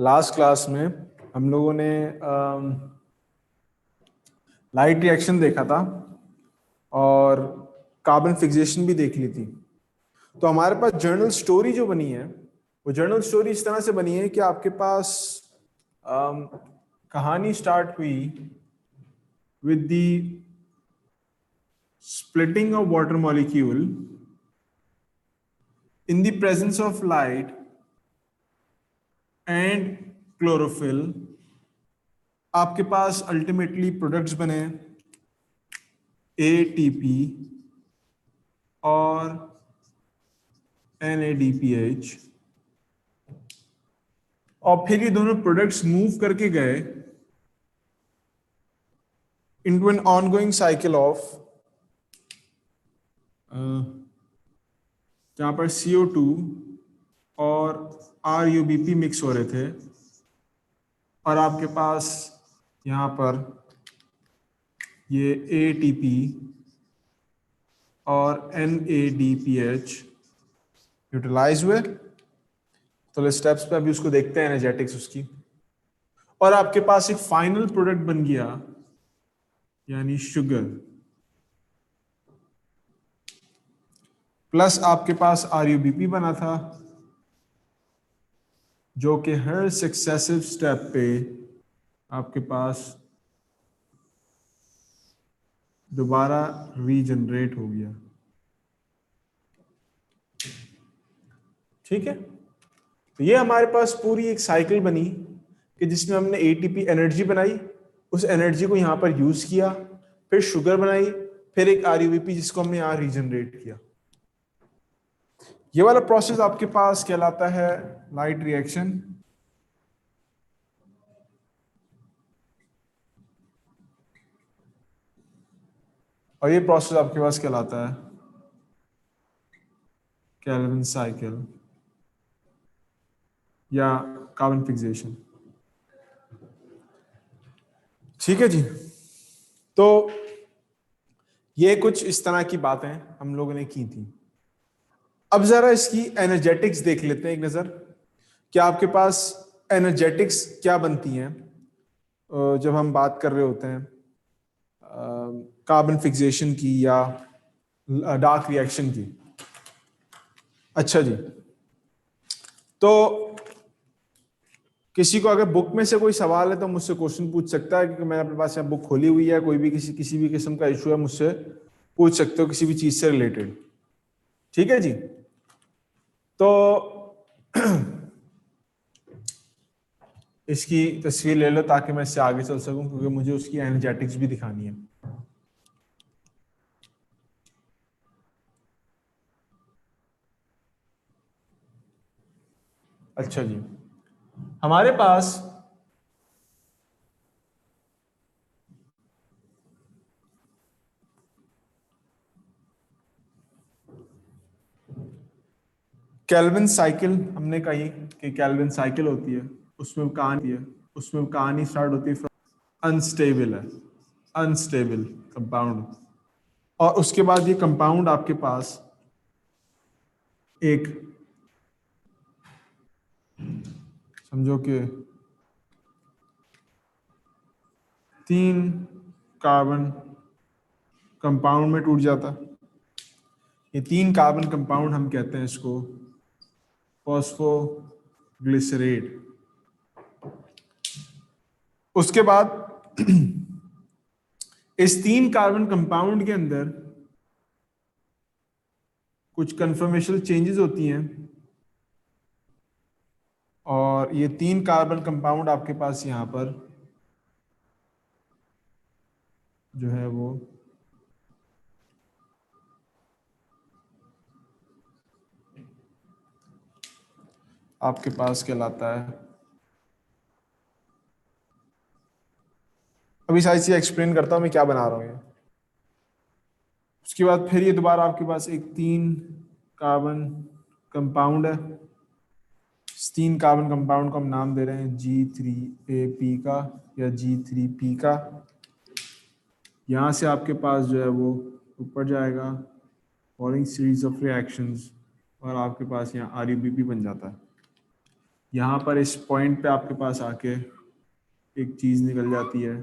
Last class में हम लोगों ने लाइट रिएक्शन देखा था और कार्बन फिक्सेशन भी देख ली थी। तो हमारे पास जर्नल स्टोरी जो बनी है वो जर्नल स्टोरी इस तरह से बनी है कि आपके पास कहानी स्टार्ट हुई with the splitting of water molecule in the presence of light and chlorophyll। आपके पास अल्टीमेटली प्रोडक्ट्स बने ATP और NADPH, और फिर ये दोनों प्रोडक्ट्स मूव करके गए into an ongoing cycle of जहां पर CO2 और RUBP मिक्स हो रहे थे, और आपके पास यहाँ पर ये ATP और NADPH यूटिलाइज हुए। तो स्टेप्स पे अभी उसको देखते हैं, एनर्जेटिक्स उसकी। और आपके पास एक फाइनल प्रोडक्ट बन गया यानी शुगर, प्लस आपके पास RUBP बना था जो कि हर सक्सेसिव स्टेप पे आपके पास दोबारा रीजनरेट हो गया। ठीक है, तो ये हमारे पास पूरी एक साइकिल बनी कि जिसमें हमने ATP एनर्जी बनाई, उस एनर्जी को यहां पर यूज किया, फिर शुगर बनाई, फिर एक RUBP जिसको हमने यहां रीजनरेट किया। ये वाला प्रोसेस आपके पास कहलाता है लाइट रिएक्शन। और ये प्रोसेस आपके पास कहलाता है केल्विन साइकिल या कार्बन फिक्सेशन। ठीक है जी, तो ये कुछ इस तरह की बातें हम लोगों ने की थी। अब जरा इसकी एनर्जेटिक्स देख लेते हैं एक नजर कि आपके पास एनर्जेटिक्स क्या बनती हैं जब हम बात कर रहे होते हैं कार्बन फिक्सेशन की या डार्क रिएक्शन की। अच्छा जी, तो किसी को अगर बुक में से कोई सवाल है तो मुझसे क्वेश्चन पूछ सकता है, क्योंकि मैंने अपने पास यहाँ बुक खोली हुई है। कोई भी किसी भी किस्म का इशू है मुझसे पूछ सकते हो किसी भी चीज से रिलेटेड। ठीक है जी, तो इसकी तस्वीर ले लो ताकि मैं इससे आगे चल सकूं, क्योंकि मुझे उसकी एनर्जेटिक्स भी दिखानी है। अच्छा जी, हमारे पास केल्विन साइकिल हमने कही कि केल्विन साइकिल होती है, उसमें कहानी स्टार्ट होती है अनस्टेबल है, अनस्टेबल कंपाउंड। और उसके बाद ये कंपाउंड आपके पास एक समझो कि 3 कार्बन कंपाउंड में टूट जाता। ये 3 कार्बन कंपाउंड हम कहते हैं इसको फॉस्फोग्लिसरेट। उसके बाद इस 3 कार्बन कंपाउंड के अंदर कुछ कन्फर्मेशनल चेंजेस होती हैं, और ये 3 कार्बन कंपाउंड आपके पास यहां पर जो है वो आपके पास कहलाता है। अभी सारी चीजें एक्सप्लेन करता हूं मैं क्या बना रहा हूं ये। उसके बाद फिर ये दोबारा आपके पास एक 3 कार्बन कंपाउंड है। इस 3 कार्बन कंपाउंड को हम नाम दे रहे हैं G3AP का या G3P का। यहां से आपके पास जो है वो ऊपर जाएगा फॉलोइंग सीरीज ऑफ रिएक्शंस, और आपके पास यहाँ RUBP बन जाता है। यहां पर इस पॉइंट पे आपके पास आके एक चीज निकल जाती है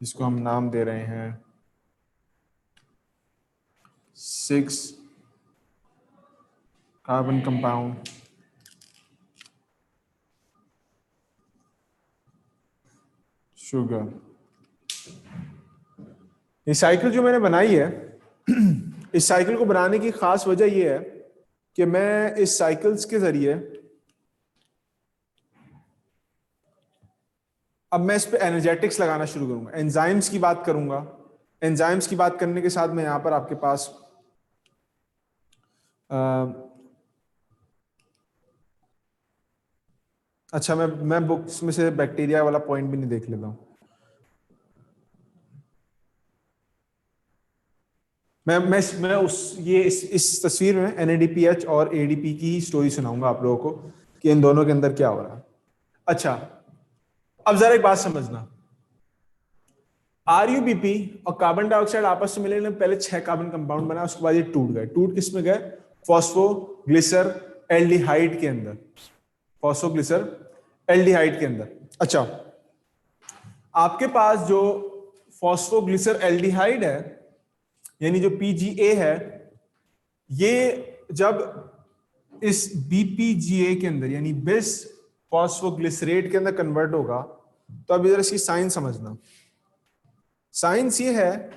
जिसको हम नाम दे रहे हैं 6 कार्बन कंपाउंड शुगर। ये साइकिल जो मैंने बनाई है इस साइकिल को बनाने की खास वजह यह है कि मैं इस साइकिल्स के जरिए अब मैं इस पे एनर्जेटिक्स लगाना शुरू करूंगा, एंजाइम्स की बात करूंगा। एंजाइम्स की बात करने के साथ मैं यहां पर आपके पास अच्छा मैं बुक्स में से बैक्टीरिया वाला पॉइंट भी नहीं देख लेता हूं। मैं इस तस्वीर में NADPH और ADP की ही स्टोरी सुनाऊंगा आप लोगों को कि इन दोनों के अंदर क्या हो रहा है। अच्छा, अब जरा एक बात समझना, RuBP और कार्बन डाइऑक्साइड आपस में मिलने पहले 6 कार्बन कंपाउंड बना, उसके बाद ये टूट गए। टूट किस में गए? फॉस्फोग्लिसर एल्डिहाइड के अंदर, फॉस्फोग्लिसर एल्डिहाइड के अंदर। अच्छा, आपके पास जो फॉस्फोग्लिसर एल्डिहाइड है यानी जो PGA है, ये जब इस BPGA के अंदर यानी बिस फॉस्फोग्लिसरेट के अंदर कन्वर्ट होगा, तो अब इधर इसकी साइन समझना। साइंस ये है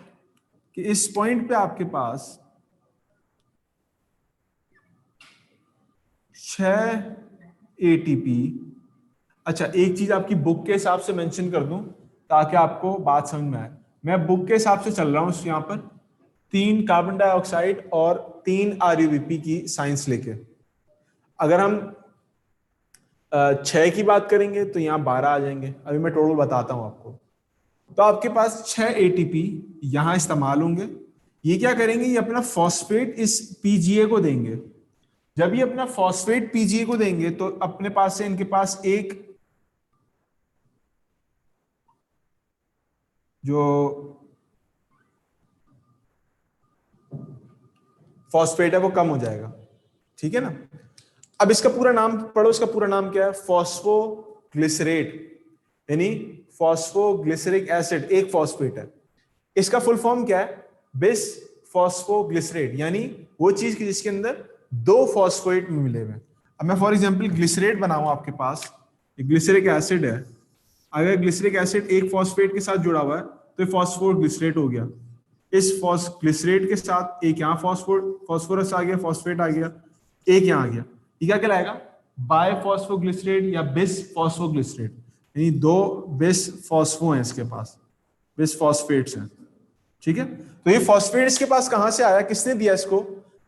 कि इस पॉइंट पे आपके पास 6 ATP। अच्छा, एक चीज आपकी बुक के हिसाब से मेंशन कर दूं ताकि आपको बात समझ में आए। मैं बुक के हिसाब से चल रहा हूं यहां पर 3 कार्बन डाइऑक्साइड और 3 RuBP की साइंस लेके। अगर हम 6 की बात करेंगे तो यहां 12 आ जाएंगे। अभी मैं टोटल बताता हूं आपको। तो आपके पास 6 ATP यहां इस्तेमाल होंगे। ये क्या करेंगे? ये अपना फॉस्फेट इस PGA को देंगे। जब ये अपना फॉस्फेट PGA को देंगे तो अपने पास से इनके पास एक जो फॉस्फेट है वो कम हो जाएगा, ठीक है ना। अब इसका पूरा नाम पढ़ो, इसका पूरा नाम क्या है? फॉस्फोग्लिसरेट यानी फॉस्फोग्लिसरिक एसिड, एक फॉस्फेट है। इसका फुल फॉर्म क्या है? बिस फॉस्फोग्लिसरेट, यानी वो चीज की जिसके अंदर 2 फॉस्फेट मिले हुए। अब मैं फॉर एग्जांपल ग्लिसरेट बनाऊं आपके पास, ग्लिसरिक एसिड है। अगर ग्लिसरिक एसिड एक फॉस्फेट के साथ जुड़ा हुआ है तो फॉस्फोग्लिसरेट हो गया। इस ग्लिसरेट के साथ एक यहाँ फॉस्फोरस आ गया, फॉस्फेट आ गया, एक यहाँ आ गया। ये क्या कहलाएगा? बायफॉस्फोग्लिसरेट या बिस फॉस्फोग्लिसरेट, यानी 2 बिस फॉस्फो हैं इसके पास, बिस फॉस्फेट्स हैं, ठीक है। तो ये फॉस्फेट इसके पास कहां से आया? किसने दिया इसको?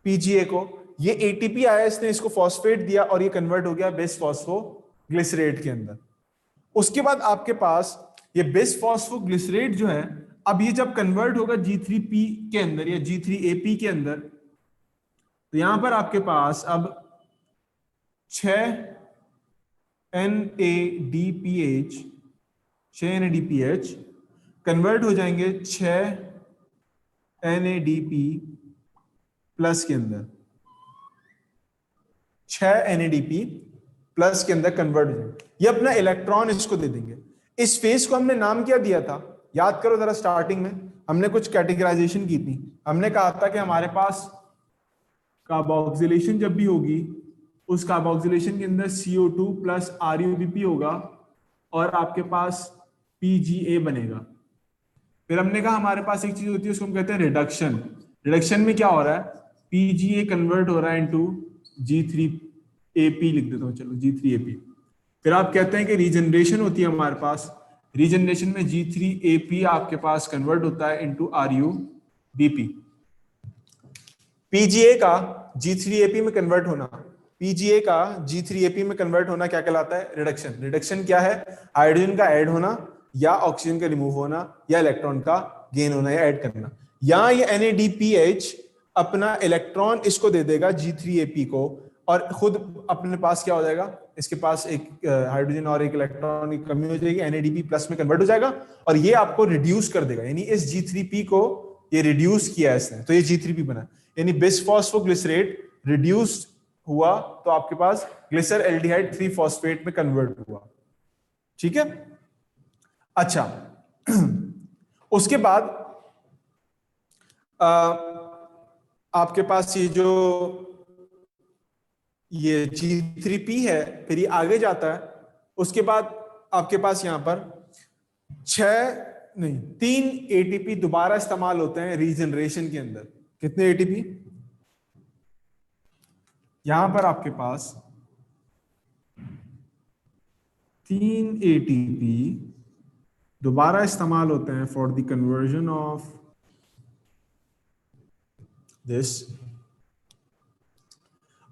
PGA को। ये ATP आया, इसने इसको फॉस्फेट दिया और ये कन्वर्ट हो गया बिस फॉस्फोग्लिसरेट के अंदर। उसके बाद आपके पास ये बिस फॉस्फोग्लिसरेट जो है, अब ये जब कन्वर्ट होगा G3P के अंदर या G3AP के अंदर, तो यहां पर आपके पास अब 6 NADPH, 6 NADPH कन्वर्ट हो जाएंगे 6 NADP प्लस के अंदर, 6 NADP प्लस के अंदर कन्वर्ट हो जाएंगे। ये अपना इलेक्ट्रॉन इसको दे देंगे। इस फेज को हमने नाम क्या दिया था? याद करो जरा, स्टार्टिंग में हमने कुछ कैटेगराइजेशन की थी। हमने कहा था कि हमारे पास कार्बोक्सिलेशन जब भी होगी, उस कार्बोक्सिलेशन के अंदर CO2 प्लस RuBP होगा और आपके पास PGA बनेगा। फिर हमने कहा हमारे पास एक चीज होती है उसको हम कहते हैं रिडक्शन। रिडक्शन में क्या हो रहा है? PGA कन्वर्ट हो रहा है इनटू G3AP, लिख देता हूं चलो G3AP। फिर आप कहते हैं कि रीजनरेशन होती है हमारे पास। रीजनरेशन में G3AP आपके पास कन्वर्ट होता है इनटू RuBP। PGA का G3AP में कन्वर्ट होना, PGA का G3AP में कन्वर्ट होना क्या कहलाता है? रिडक्शन। रिडक्शन क्या है? हाइड्रोजन का ऐड होना या ऑक्सीजन का रिमूव होना या इलेक्ट्रॉन का गेन होना या ऐड करना। यहां ये NADPH अपना इलेक्ट्रॉन इसको दे देगा G3AP को, और खुद अपने पास क्या हो जाएगा? इसके पास एक हाइड्रोजन और एक इलेक्ट्रॉन की कमी हो जाएगी, NADP प्लस में कन्वर्ट हो जाएगा और ये आपको रिड्यूस कर देगा। यानी इस G3P को ये रिड्यूस किया है इसने, तो ये G3P बना। यानी बिस फॉस्फोग्लिसरेट रिड्यूस्ड हुआ तो आपके पास ग्लिसर एल्डिहाइड 3 फॉस्फेट में कन्वर्ट हुआ। ठीक है, अच्छा उसके बाद आपके पास ये G3P है, फिर ये आगे जाता है। उसके बाद आपके पास यहां पर 3 एटीपी दोबारा इस्तेमाल होते हैं रीजनरेशन के अंदर। कितने एटीपी? यहां पर आपके पास 3 एटीपी दोबारा इस्तेमाल होते हैं for the conversion of this,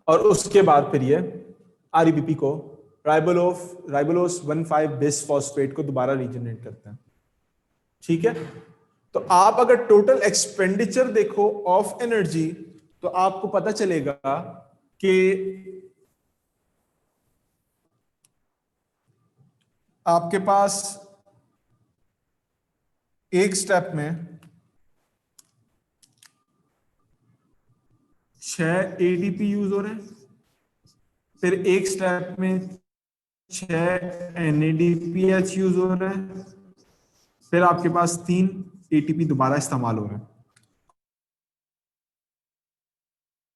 और उसके बाद फिर ये आरईबीपी को राइबोलोस 1,5 बिस फॉस्फेट को दोबारा रीजनरेट करते हैं। ठीक है, तो आप अगर टोटल एक्सपेंडिचर देखो ऑफ एनर्जी तो आपको पता चलेगा कि आपके पास एक स्टेप में 6 एडीपी यूज हो रहे हैं, फिर एक स्टेप में 6 NADPH यूज हो रहे हैं, फिर आपके पास 3 एटीपी दोबारा इस्तेमाल हो रहे हैं।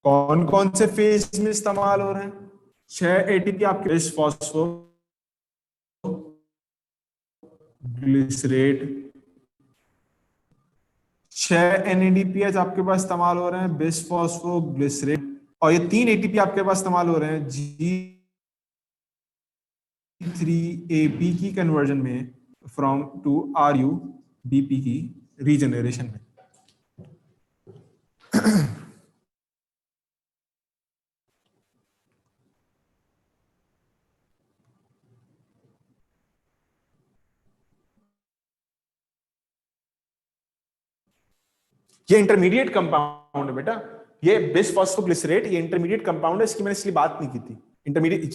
कौन कौन से फेज में इस्तेमाल हो रहे हैं? 6 एटीपी आपके फॉस्फो ग्लिसरेट, 6 NADPH आपके पास इस्तेमाल हो रहे हैं बिस फॉस्फो ग्लिसरेट, और ये 3 एटीपी आपके पास इस्तेमाल हो रहे हैं G3AP की कन्वर्जन में फ्रॉम टू RUBP की रीजनरेशन में। ये इंटरमीडिएट कंपाउंड है बेटा, ये बिस फॉस्फोग्लिसरेट ये इंटरमीडिएट कंपाउंड है, इसकी मैंने इसलिए बात नहीं की थी इंटरमीडिएट,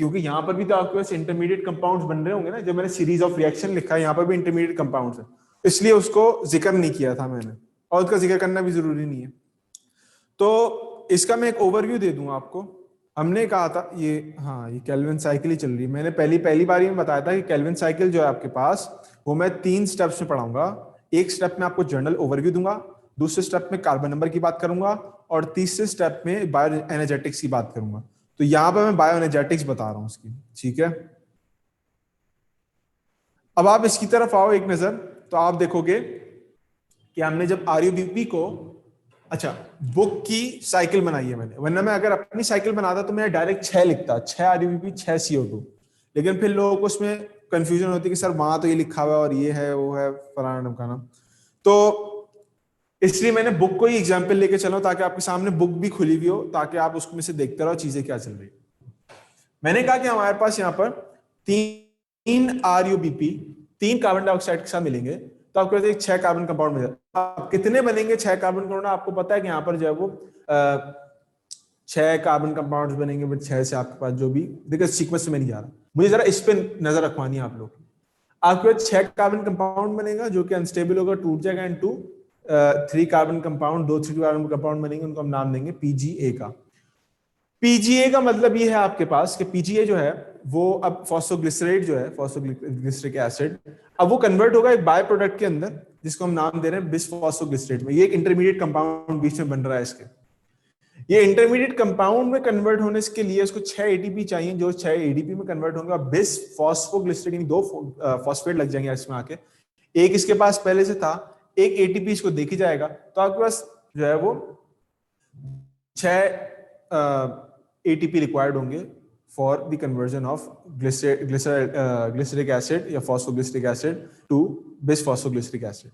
क्योंकि यहां पर भी तो आपके पास इंटरमीडिएट कंपाउंड्स बन रहे होंगे ना, जब मैंने सीरीज ऑफ रिएक्शन लिखा है यहां पर भी इंटरमीडिएट कंपाउंड्स है, इसलिए उसको जिक्र नहीं किया था मैंने, और उसका जिक्र करना भी जरूरी नहीं है। तो इसका मैं एक ओवरव्यू दे दूंगा आपको। हमने कहा था ये, हाँ, ये केल्विन साइकिल ही चल रही है। मैंने पहली बार में बताया था कि केल्विन साइकिल जो है आपके पास, वो मैं 3 स्टेप्स में पढ़ाऊंगा। एक स्टेप में आपको जनरल ओवरव्यू दूंगा, दूसरे स्टेप में कार्बन नंबर की बात करूंगा, और तीसरे स्टेप में बायो एनर्जेटिक्स की बात करूंगा। तो यहां पर मैं बायो एनर्जेटिक्स बता रहा हूं उसकी। ठीक है, अब आप इसकी तरफ आओ एक नजर, तो आप देखोगे कि हमने जब आरयूबीपी को, अच्छा, बुक की साइकिल बनाई है मैंने, वरना मैं अगर अपनी साइकिल बनाता तो मैं डायरेक्ट 6 लिखता, 6 आरयूबीपी 6 CO2, लेकिन फिर लोगों को उसमें कंफ्यूजन होती है कि सर वहां तो ये लिखा हुआ है और ये है वो है फलाना ढमकाना, तो इसलिए मैंने बुक को ही एग्जाम्पल लेके चला ताकि आपके सामने बुक भी खुली हुई हो, ताकि आप उसमें से देखते रहो चीजें क्या चल रही। मैंने कहा कि हमारे पास यहाँ पर 3 RUBP 3 कार्बन डाइऑक्साइड के साथ मिलेंगे तो आपको एक 6 कार्बन कंपाउंड मिल जाता है। कितने बनेंगे 6 कार्बन कंपाउंड? आपको पता है कि यहाँ पर जो है वो 6 कार्बन कंपाउंड बनेंगे, बट 6 से आपके पास जो भी, देखिए सीक्वेंस में नहीं जा रहा, मुझे जरा इस पे नजर रखवानी है आप लोग। आपके पास 6 कार्बन कंपाउंड बनेगा जो कि अनस्टेबल होगा, टूट जाएगा, and 3 carbon compound, 3 carbon compound बनेंगे, उनको हम नाम देंगे PGA का। PGA का मतलब ये है आपके पास कि PGA जो है वो अब फॉस्फोग्लिसरेट जो है, फॉस्फोग्लिसरिक एसिड, अब वो कन्वर्ट होगा एक बाय प्रोडक्ट के अंदर जिसको हम नाम दे रहे हैं बिसफॉस्फोग्लिसरेट में। ये एक इंटरमीडिएट कंपाउंड बीच में बन रहा है इसके। ये इंटरमीडिएट कंपाउंड में कन्वर्ट होने के लिए उसको 6 ATP चाहिए, जो 6 ADP में कन्वर्ट होंगे, और बिसफॉस्फोग्लिसरेट यानी 2 फॉस्फेट लग जाएंगे इसमें आके। एक इसके पास पहले से था, एक ATP इसको देखी जाएगा, तो आपके पास जो है वो 6 ATP रिक्वायर्ड होंगे for the conversion of glyceric acid या फॉस्फोग्लिसरिक एसिड टू बिसफॉस्फोग्लिसरिक एसिड।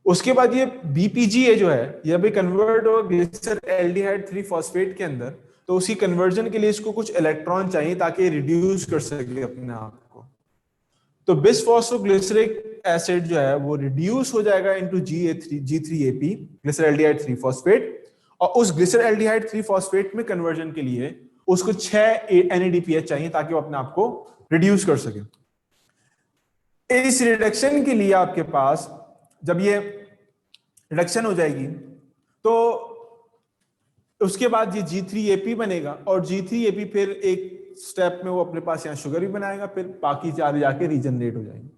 उसके बाद ये BPGA जो है ये अभी कन्वर्ट होगा ग्लिसर एल्डिहाइड 3 फॉस्फेट के अंदर, तो उसी कन्वर्जन के लिए इसको कुछ इलेक्ट्रॉन चाहिए ताकि रिड्यूस कर सके अपने आप को। तो बिसफॉस्फोग्लिसरिक एसिड जो है वो रिड्यूस हो जाएगा इनटू G3AP ग्लिसर एल्डिहाइड 3 फॉस्फेट, और उस ग्लिसर एल्डिहाइड 3 फॉस्फेट में कन्वर्जन के लिए उसको 6 NADPH चाहिए ताकि वो अपने आप को रिड्यूस कर सके। इस रिडक्शन के लिए आपके पास जब ये रिडक्शन हो जाएगी तो उसके बाद ये G3AP बनेगा और G3AP फिर एक स्टेप में वो अपने पास यहाँ शुगर भी बनाएगा, फिर बाकी चार जाके रीजनरेट हो जाएंगे।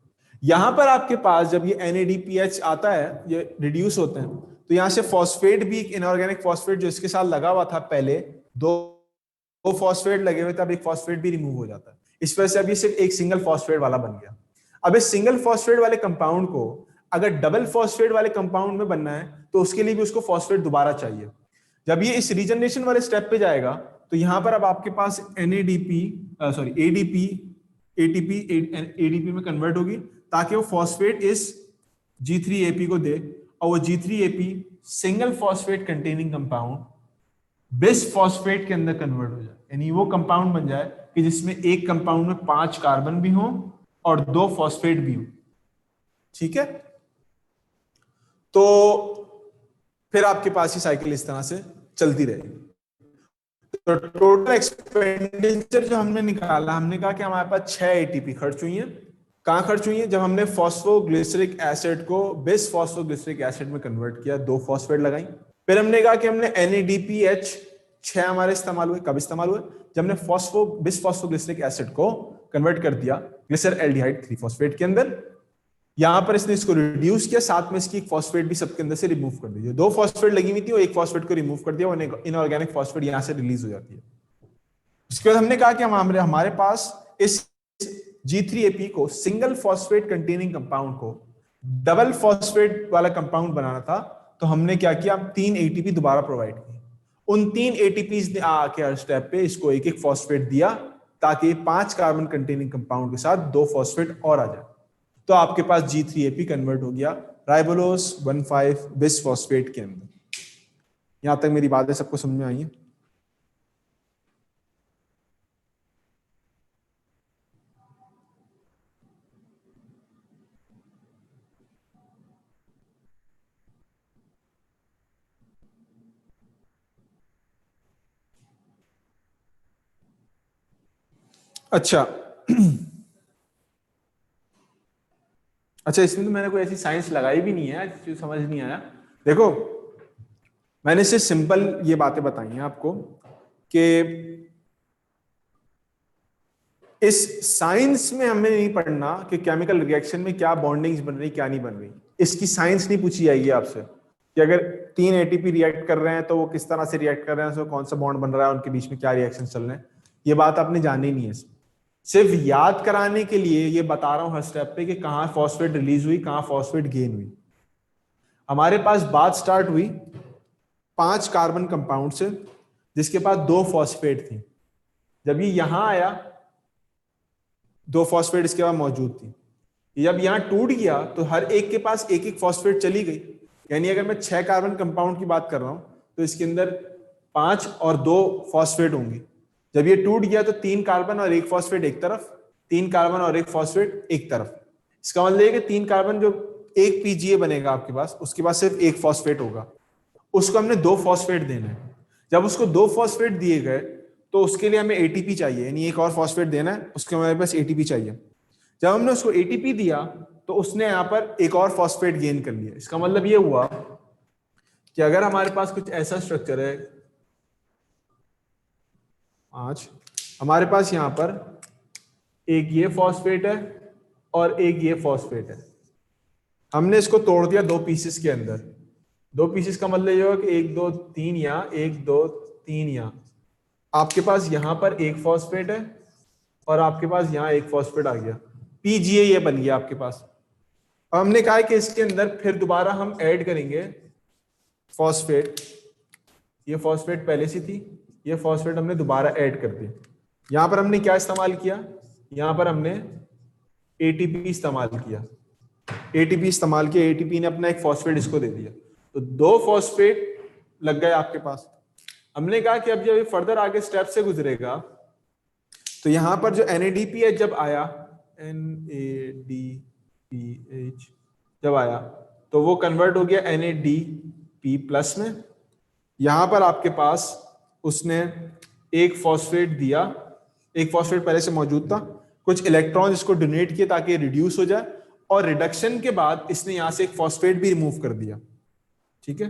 यहां पर आपके पास जब ये NADPH आता है, ये रिड्यूस होते हैं, तो यहाँ से फॉस्फेट भी, इनऑर्गेनिक फॉस्फेट जो इसके साथ लगा हुआ था पहले, दो फॉस्फेट लगे हुए थे, अब एक फॉस्फेट भी रिमूव हो जाता है। इस वजह से अब ये सिर्फ एक सिंगल फॉस्फेट वाला बन गया। अब इस सिंगल फॉस्फेट वाले कंपाउंड को अगर डबल फॉस्फेट वाले कंपाउंड में बनना है तो उसके लिए भी उसको फॉस्फेट दोबारा चाहिए। जब ये इस रीजनरेशन वाले स्टेप पे जाएगा तो यहां पर अब आपके पास ADP ATP ADP में कन्वर्ट होगी ताकि वो फॉस्फेट इस G3AP को दे, और वो G3AP single phosphate containing compound bis phosphate के अंदर कन्वर्ट हो जाए, यानी वो कंपाउंड बन जाए कि जिसमें एक कंपाउंड में 5 कार्बन भी हो और 2 फॉस्फेट भी हो। ठीक है, तो फिर आपके पास ये साइकिल इस तरह से चलती रहेगी। तो टोटल एक्सपेंडिचर जो हमने निकाला, हमने कहा कि हमारे पास 6 ATP खर्च हुई है। कहां खर्च हुई है? जब हमने फॉस्फोग्लिसरिक एसिड को बिस फॉस्फोग्लिसरिक एसिड में कन्वर्ट किया, 2 फॉस्फेट लगाई। फिर हमने कहा कि हमने NADPH 6 हमारे इस्तेमाल हुए। कब इस्तेमाल हुए? जब हमने बिस फॉस्फोग्लिसरिक एसिड को कन्वर्ट कर दिया ग्लिसरल्डिहाइड 3 फॉस्फेट के अंदर। यहां पर इसने इसको रिड्यूस किया, साथ में इसकी एक फॉस्फेट भी सबके अंदर से रिमूव कर दी। 2 फॉस्फेट लगी हुई थी वो एक फॉस्फेट को रिमूव कर दिया, इनऑर्गेनिक फॉस्फेट यहां से रिलीज हो जाती है। उसके बाद हमने कहा कि हमारे पास इस G3AP को सिंगल फॉस्फेट कंटेनिंग कंपाउंड को डबल फॉस्फेट वाला कंपाउंड बनाना था, तो हमने क्या किया? 3 ATP दोबारा प्रोवाइड किए। उन 3 ATPs ने आके हर स्टेप पे इसको एक एक फॉस्फेट दिया ताकि 5 कार्बन कंटेनिंग कंपाउंड के साथ 2 फॉस्फेट और आ जाए। तो आपके पास G3AP कन्वर्ट हो गया राइबोलोस 1,5 बिस फॉस्फेट के अंदर। यहां तक मेरी बातें सबको समझ में आई है? अच्छा अच्छा, इसमें तो मैंने कोई ऐसी साइंस लगाई भी नहीं है जो समझ नहीं आया। देखो, मैंने सिर्फ सिंपल ये बातें बताई हैं आपको कि इस साइंस में हमें नहीं पढ़ना कि केमिकल रिएक्शन में क्या बॉन्डिंग्स बन रही, क्या नहीं बन रही। इसकी साइंस नहीं पूछी जाएगी आपसे कि अगर 3 ATP रिएक्ट कर रहे हैं तो वो किस तरह से रिएक्ट कर रहे हैं, उसमें कौन सा बॉन्ड बन रहा है, उनके बीच में क्या रिएक्शन चल रहे हैं। ये बात आपने जाननी नहीं है। सिर्फ याद कराने के लिए ये बता रहा हूं हर स्टेप पे कि कहां फॉस्फेट रिलीज हुई, कहां फॉस्फेट गेन हुई। हमारे पास बात स्टार्ट हुई 5 कार्बन कंपाउंड से जिसके पास 2 फॉस्फेट थी। जब ये यहां आया, 2 फॉस्फेट इसके बाद मौजूद थी। जब यहां टूट गया तो हर एक के पास एक एक फॉस्फेट चली गई। यानी अगर मैं 6 कार्बन कंपाउंड की बात कर रहा हूं तो इसके अंदर 5 और 2 फॉस्फेट होंगे। जब ये टूट गया तो 3 कार्बन और 1 फॉस्फेट एक तरफ, 3 कार्बन और 1 फॉस्फेट एक तरफ। इसका मतलब है कि 3 कार्बन जो एक PGA बनेगा आपके पास, उसके पास सिर्फ 1 फॉस्फेट होगा। उसको हमने 2 फॉस्फेट देना है। जब उसको 2 फॉस्फेट दिए गए तो उसके लिए हमें ATP चाहिए, यानी एक और फॉस्फेट देना है, उसके हमारे पास ATP चाहिए। जब हमने उसको ATP दिया तो उसने यहां पर एक और फॉस्फेट गेन कर लिया। इसका मतलब ये हुआ कि अगर हमारे पास कुछ ऐसा स्ट्रक्चर है, आज हमारे पास यहां पर एक ये फॉस्फेट है और एक ये फॉस्फेट है। हमने इसको तोड़ दिया 2 पीसेस के अंदर। 2 पीसेस का मतलब ये होगा कि 1 2 3 यहाँ, 1 2 3 यहाँ। आपके पास यहां पर एक फॉस्फेट है और आपके पास यहां एक फॉस्फेट आ गया, PGA ये बन गया आपके पास। अब हमने कहा कि इसके अंदर फिर दोबारा हम ऐड करेंगे फॉस्फेट। ये फॉस्फेट पहले से थी, ये फॉस्फेट हमने दोबारा ऐड कर दी। यहां पर हमने क्या इस्तेमाल किया? यहां पर हमने ATP इस्तेमाल किया। ATP इस्तेमाल किया, ATP ने अपना एक फॉस्फेट इसको दे दिया, तो 2 फॉस्फेट लग गए आपके पास। हमने कहा कि अब जब ये फर्दर आगे स्टेप से गुजरेगा तो यहां पर जो NADPH जब आया, NADPH जब आया तो वो कन्वर्ट हो गया NADP+ में। यहां पर आपके पास उसने एक फॉस्फेट दिया, एक फॉस्फेट पहले से मौजूद था, कुछ इलेक्ट्रॉन इसको डोनेट किए ताकि रिड्यूस हो जाए, और रिडक्शन के बाद इसने यहां से एक फॉस्फेट भी रिमूव कर दिया। ठीक है,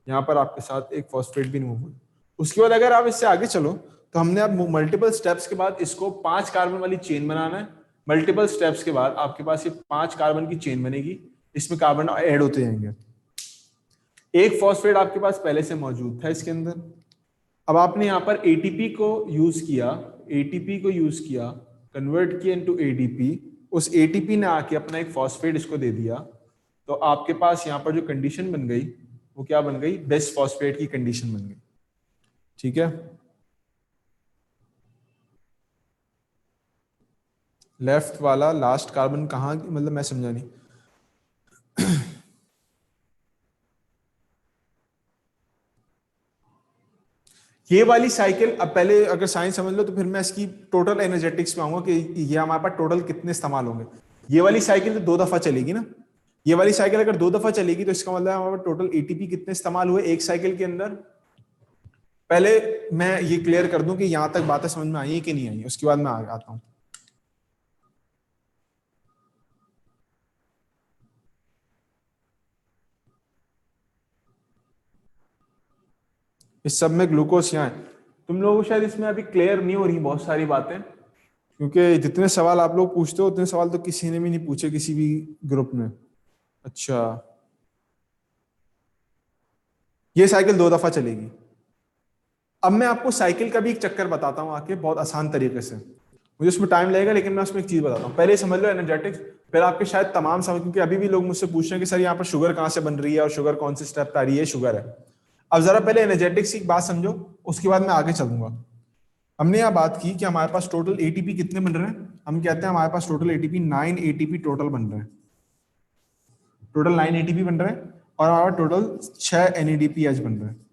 यहां पर आपके साथ एक फॉस्फेट भी रिमूव हुआ। उसके बाद अगर आप इससे आगे चलो तो हमने अब मल्टीपल स्टेप्स के बाद इसको 5 कार्बन वाली चेन बनाना है। मल्टीपल स्टेप्स के बाद आपके पास ये 5 कार्बन की चेन बनेगी, इसमें कार्बन ऐड होते जाएंगे। एक फॉस्फेट आपके पास पहले से मौजूद था इसके अंदर। अब आपने यहाँ पर एटीपी को यूज किया, एटीपी को यूज किया, कन्वर्ट किया इनटू एडीपी। उस एटीपी ने आके अपना एक फॉस्फेट इसको दे दिया, तो आपके पास यहाँ पर जो कंडीशन बन गई वो क्या बन गई, बेस्ट फॉस्फेट की कंडीशन बन गई। ठीक है, लेफ्ट वाला लास्ट कार्बन कहाँ, मतलब मैं समझा नहीं। ये वाली साइकिल, अब पहले अगर साइंस समझ लो तो फिर मैं इसकी टोटल एनर्जेटिक्स में आऊंगा कि ये हमारे पास टोटल कितने इस्तेमाल होंगे। ये वाली साइकिल तो 2 दफा चलेगी ना, ये वाली साइकिल अगर 2 दफा चलेगी तो इसका मतलब हमारे पास टोटल एटीपी कितने इस्तेमाल हुए एक साइकिल के अंदर। पहले मैं ये क्लियर कर दूं कि यहां तक बातें समझ में आई है कि नहीं आई, उसके बाद मैं आता हूं। इस सब में ग्लूकोज यहाँ है, तुम लोगों को शायद इसमें अभी क्लियर नहीं हो रही बहुत सारी बातें, क्योंकि जितने सवाल आप लोग पूछते हो उतने सवाल तो किसी ने भी नहीं पूछे किसी भी ग्रुप में। अच्छा, ये साइकिल 2 दफा चलेगी। अब मैं आपको साइकिल का भी एक चक्कर बताता हूँ आके, बहुत आसान तरीके से, मुझे उसमें टाइम लगेगा लेकिन मैं उसमें एक चीज बताता हूँ। पहले समझ लो एनर्जेटिक्स, फिर आपके शायद तमाम समझ, क्योंकि अभी भी लोग मुझसे पूछ रहे हैं कि सर यहाँ पर शुगर कहाँ से बन रही है और शुगर कौन से स्टेप पे आ रही है, शुगर है। अब जरा पहले एनर्जेटिक्स की बात समझो, उसके बाद मैं आगे चलूंगा। हमने यहाँ बात की कि हमारे पास टोटल एटीपी कितने बन रहे हैं, हम कहते हैं हमारे पास टोटल एटीपी 9 एटीपी टोटल बन रहे हैं, टोटल 9 एटीपी बन रहे हैं, और हमारा टोटल 6 एनएडीपीएच बन रहे हैं।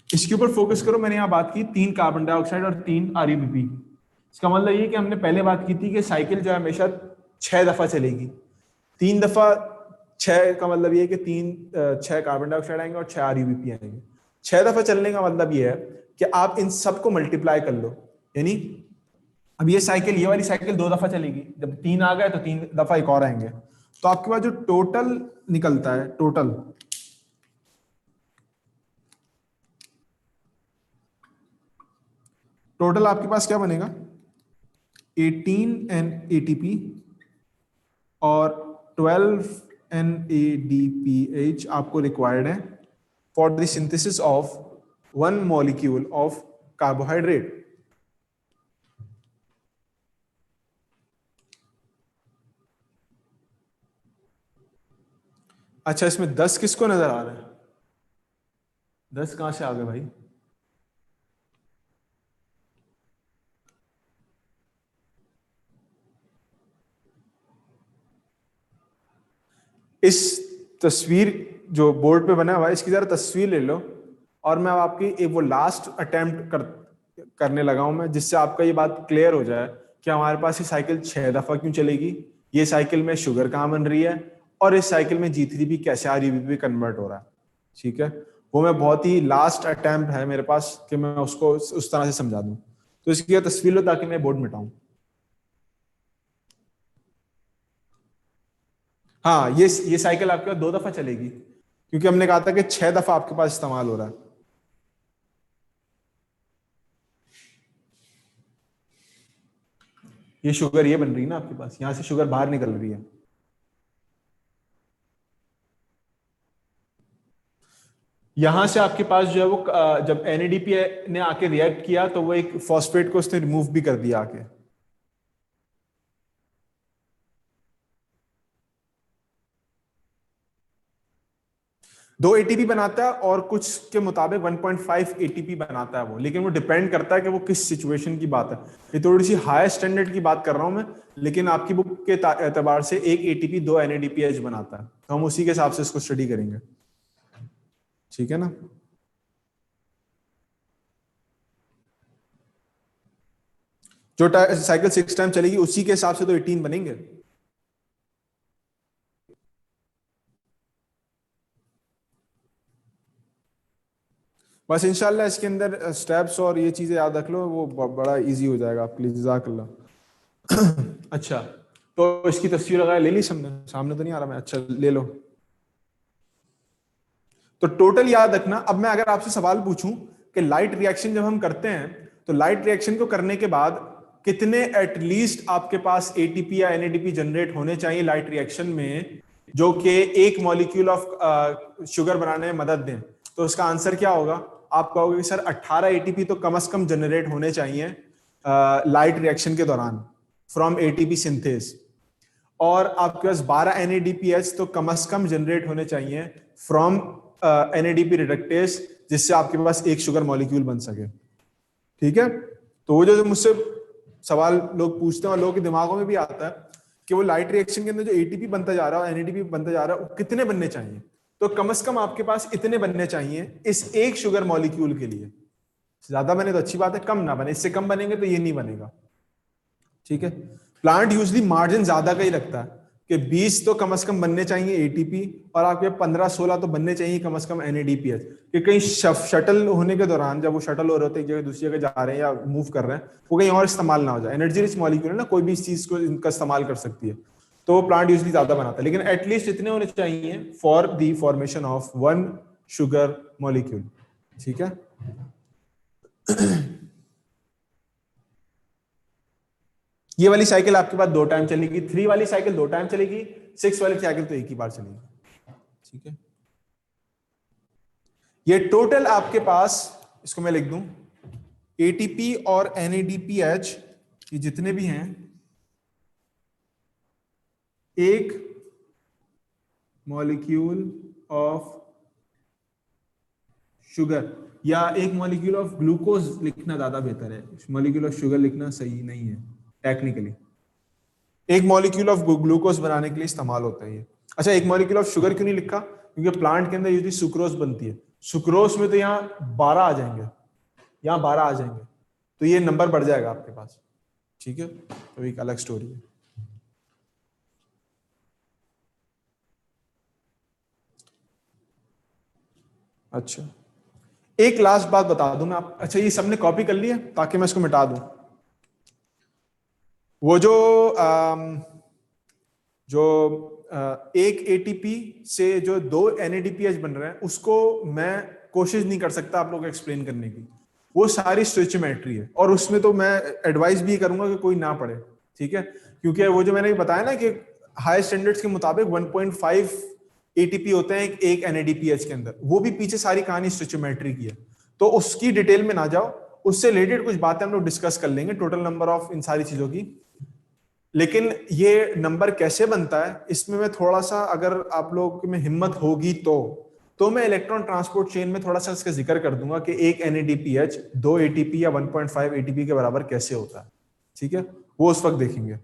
इसके ऊपर फोकस करो, मैंने यहाँ बात की 3 कार्बन डाइऑक्साइड और 3 आरईबीपी। इसका मतलब ये कि हमने पहले बात की थी कि साइकिल जो है हमेशा 6 दफा चलेगी। 3 दफा 6 का मतलब ये कि 6 कार्बन डाइऑक्साइड आएंगे और 6 आरईबीपी आएंगे। 6 दफा चलने का मतलब ये है कि आप इन सबको मल्टीप्लाई कर लो, यानी अब ये साइकिल, ये वाली साइकिल 2 दफा चलेगी, जब 3 आ गए तो 3 दफा एक और आएंगे, तो आपके पास जो टोटल निकलता है, टोटल आपके पास क्या बनेगा, 18 एन एटीपी और 12 NADPH आपको रिक्वायर्ड है for the synthesis of 1 molecule of carbohydrate. अच्छा, इसमें 10 किसको नजर आ रहा है, 10 कहां से आ गए भाई? इस तस्वीर जो बोर्ड पे बना हुआ है इसकी जरा तस्वीर ले लो, और मैं आपकी एक वो लास्ट अटेम्प्ट करने लगा हूं मैं, जिससे आपका ये बात क्लियर हो जाए कि हमारे पास ये साइकिल 6 दफा क्यों चलेगी, ये साइकिल में शुगर कहाँ बन रही है, और इस साइकिल में G3 भी कैसे आरईबीपी कन्वर्ट हो रहा है। ठीक है, वो मैं बहुत ही लास्ट अटेम्प्ट है मेरे पास कि मैं उसको उस तरह से समझा दूं, तो इसकी तस्वीर लो ताकि मैं बोर्ड मिटाऊं। हाँ, ये साइकिल आपके पास 2 दफा चलेगी, क्योंकि हमने कहा था कि 6 दफा आपके पास इस्तेमाल हो रहा है। ये शुगर ये बन रही है ना आपके पास, यहां से शुगर बाहर निकल रही है। यहां से आपके पास जो है वो जब एनएडीपी ने आके रिएक्ट किया तो वो एक फॉस्फेट को उसने रिमूव भी कर दिया आके। दो एटीपी बनाता है और कुछ के मुताबिक 1.5 एटीपी बनाता है वो, लेकिन वो डिपेंड करता है कि वो किस सिचुएशन की बात है। ये थोड़ी सी हायर स्टैंडर्ड की बात कर रहा हूं मैं, लेकिन आपकी बुक के एतबार से एक एटीपी 2 एनएडीपीएच बनाता है, तो हम उसी के हिसाब से इसको स्टडी करेंगे। ठीक है ना, जो साइकिल 6 टाइम चलेगी उसी के हिसाब से तो 18 बनेंगे। बस इंशाल्लाह इसके अंदर स्टेप्स और ये चीजें याद रख लो, वो बड़ा इजी हो जाएगा आपके लिए। जज़ाकल्लाह। अच्छा, तो इसकी तस्वीर वगैरह ले ली सामने, सामने तो नहीं आ रहा मैं, अच्छा ले लो। तो टोटल याद रखना। अब मैं अगर आपसे सवाल पूछूं कि लाइट रिएक्शन जब हम करते हैं तो लाइट रिएक्शन को करने के बाद कितने एटलीस्ट आपके पास एटीपी या एनएडीपी जनरेट होने चाहिए लाइट रिएक्शन में, जो कि एक मॉलिक्यूल ऑफ शुगर बनाने में मदद दें। तो उसका आंसर क्या होगा? आप कहोगे कि सर 18 एटीपी तो कम से कम जनरेट होने चाहिए लाइट रिएक्शन के दौरान फ्रॉम एटीपी सिंथेस, और आपके पास 12 एनएडीपीएच तो कम से कम जनरेट होने चाहिए फ्रॉम एनएडीपी रिडक्टेस, जिससे आपके पास एक शुगर मॉलिक्यूल बन सके। ठीक है, तो वो जो मुझसे सवाल लोग पूछते हैं और लोगों के दिमागों में भी आता है कि वो लाइट रिएक्शन के अंदर जो एटीपी बनता जा रहा है, एनएडीपी बनता जा रहा है, वो कितने बनने चाहिए? तो कम से कम आपके पास इतने बनने चाहिए इस एक शुगर मॉलिक्यूल के लिए। ज्यादा बने तो अच्छी बात है, कम ना बने, इससे कम बनेंगे तो ये नहीं बनेगा। ठीक है, प्लांट यूजली मार्जिन ज्यादा का ही रखता है कि 20 तो कम से कम बनने चाहिए एटीपी, और आपके 15-16 तो बनने चाहिए कम से कम एनएडीपीएच, कि कहीं शटल होने के दौरान जब वो शटल हो रहे होते हैं, एक जगह दूसरी जगह जा रहे हैं या मूव कर रहे हैं, वो कहीं और इस्तेमाल ना हो जाए। एनर्जी रिच मॉलिक्यूल है ना, कोई भी इस चीज को इनका इस्तेमाल कर सकती है, तो प्लांट यूजली ज्यादा बनाता है, लेकिन एटलीस्ट इतने होने चाहिए for the formation of one sugar molecule. ठीक है, ये वाली साइकिल आपके पास 2 टाइम चलेगी, 3 वाली साइकिल 2 टाइम चलेगी, 6 वाली साइकिल तो एक ही बार चलेगी। ठीक है, ये टोटल आपके पास, इसको मैं लिख दूं, एटीपी और एनएडीपीएच ये जितने भी हैं, एक मॉलिक्यूल ऑफ शुगर, या एक मॉलिक्यूल ऑफ ग्लूकोज लिखना ज्यादा बेहतर है, मॉलिक्यूल ऑफ शुगर लिखना सही नहीं है टेक्निकली। एक मॉलिक्यूल ऑफ ग्लूकोज बनाने के लिए इस्तेमाल होता है ये। अच्छा, एक मॉलिक्यूल ऑफ शुगर क्यों नहीं लिखा? क्योंकि प्लांट के अंदर यूजली सुक्रोज बनती है, सुक्रोज में तो यहाँ 12 आ जाएंगे, यहाँ 12 आ जाएंगे, तो ये नंबर बढ़ जाएगा आपके पास। ठीक है, तो एक अलग स्टोरी है। अच्छा, एक लास्ट बात बता दूं मैं आप, अच्छा ये सबने कॉपी कर लिया ताकि मैं इसको मिटा दूं? वो जो एक एटीपी से जो 2 एनएडीपीएच बन रहे हैं, उसको मैं कोशिश नहीं कर सकता आप लोगों को एक्सप्लेन करने की, वो सारी स्टोइचियोमेट्री है, और उसमें तो मैं एडवाइस भी करूंगा कि कोई ना पढ़े। ठीक है, क्योंकि वो जो मैंने बताया ना कि हाई स्टैंडर्ड्स के मुताबिक 1.5 एटीपी होते हैं एक एनएडीपीएच के अंदर, वो भी पीछे सारी कहानी स्टोइचियोमेट्री की है, तो उसकी डिटेल में ना जाओ, उससे रिलेटेड कुछ बातें हम लोग डिस्कस कर लेंगे, टोटल नंबर ऑफ इन सारी चीजों की। लेकिन ये नंबर कैसे बनता है, इसमें मैं थोड़ा सा, अगर आप लोग में हिम्मत होगी तो मैं इलेक्ट्रॉन ट्रांसपोर्ट चेन में थोड़ा सा इसका जिक्र कर दूंगा कि एक एनएडीपीएच 2 एटीपी या 1.5 एटीपी के बराबर कैसे होता है। ठीक है, वो उस वक्त देखेंगे,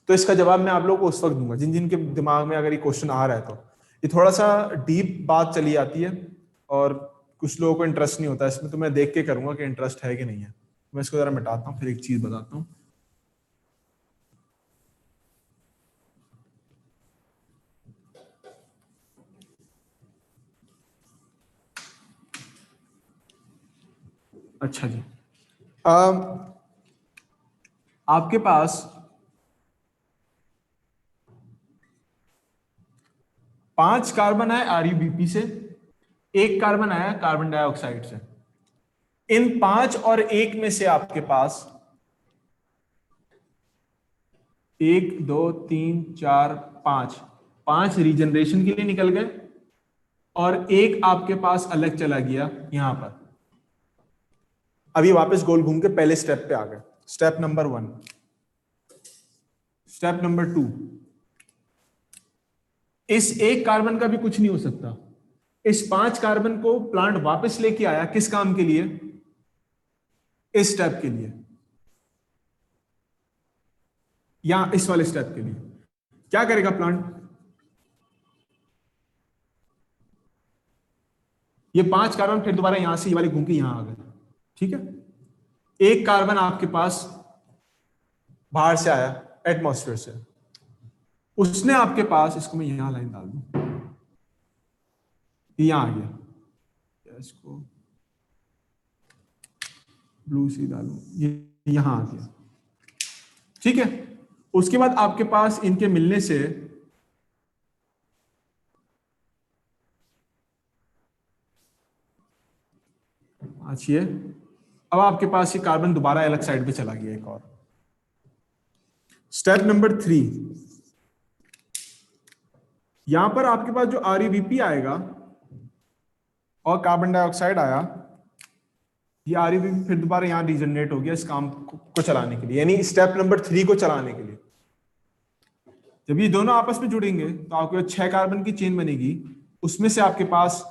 तो इसका जवाब मैं आप लोग को उस वक्त दूंगा, जिन जिन के दिमाग में अगर ये क्वेश्चन आ रहा है। तो ये थोड़ा सा डीप बात चली जाती है, और कुछ लोगों को इंटरेस्ट नहीं होता इसमें, तो मैं देख के करूंगा कि इंटरेस्ट है कि नहीं है। मैं इसको जरा मिटाता हूँ, फिर एक चीज बताता हूँ। अच्छा जी, आपके पास 5 कार्बन आए आरयूबीपी से, 1 कार्बन आया कार्बन डाइऑक्साइड से। इन 5 और 1 में से आपके पास 1 2 3 4 5 रीजनरेशन के लिए निकल गए, और 1 आपके पास अलग चला गया यहां पर। अभी वापस गोल घूम के पहले स्टेप पे आ गए। स्टेप नंबर 1, स्टेप नंबर 2, इस 1 कार्बन का भी कुछ नहीं हो सकता, इस 5 कार्बन को प्लांट वापस लेके आया, किस काम के लिए? इस स्टेप के लिए, या इस वाले स्टेप के लिए। क्या करेगा प्लांट? ये 5 कार्बन फिर दोबारा यहां से ये वाले घूम के यहां आ गए। ठीक है, 1 कार्बन आपके पास बाहर से आया, एटमॉस्फेयर से, उसने आपके पास, इसको मैं यहां लाइन डाल दूं, यहां आ गया, इसको ब्लू सी डालूं, ये यहां आ गया। ठीक है, उसके बाद आपके पास इनके मिलने से, अच्छी है। अब आपके पास ये कार्बन दोबारा अलग साइड पे चला गया एक और। स्टेप नंबर 3, यहां पर आपके पास जो ReBP आएगा और कार्बन डाइऑक्साइड आया, ये ReBP फिर दोबारा यहां रीजनरेट हो गया इस काम को चलाने के लिए, यानी स्टेप नंबर 3 को चलाने के लिए। जब ये दोनों आपस में जुड़ेंगे तो आपके पास 6 कार्बन की चेन बनेगी, उसमें से आपके पास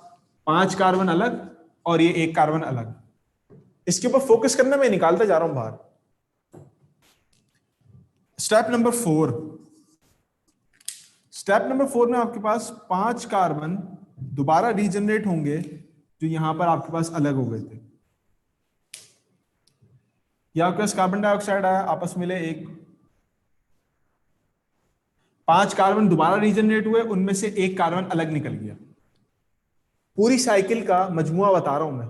5 कार्बन अलग और ये 1 कार्बन अलग। इसके ऊपर फोकस करना, मैं निकालता जा रहा हूं बाहर। स्टेप नंबर 4, स्टेप नंबर 4 में आपके पास 5 कार्बन दोबारा रीजनरेट होंगे जो यहां पर आपके पास अलग हो गए थे। यह आपके पास कार्बन डाइऑक्साइड आया, आपस में मिले एक, 5 कार्बन दोबारा रीजनरेट हुए, उनमें से 1 कार्बन अलग निकल गया। पूरी साइकिल का मजमुआ बता रहा हूं मैं।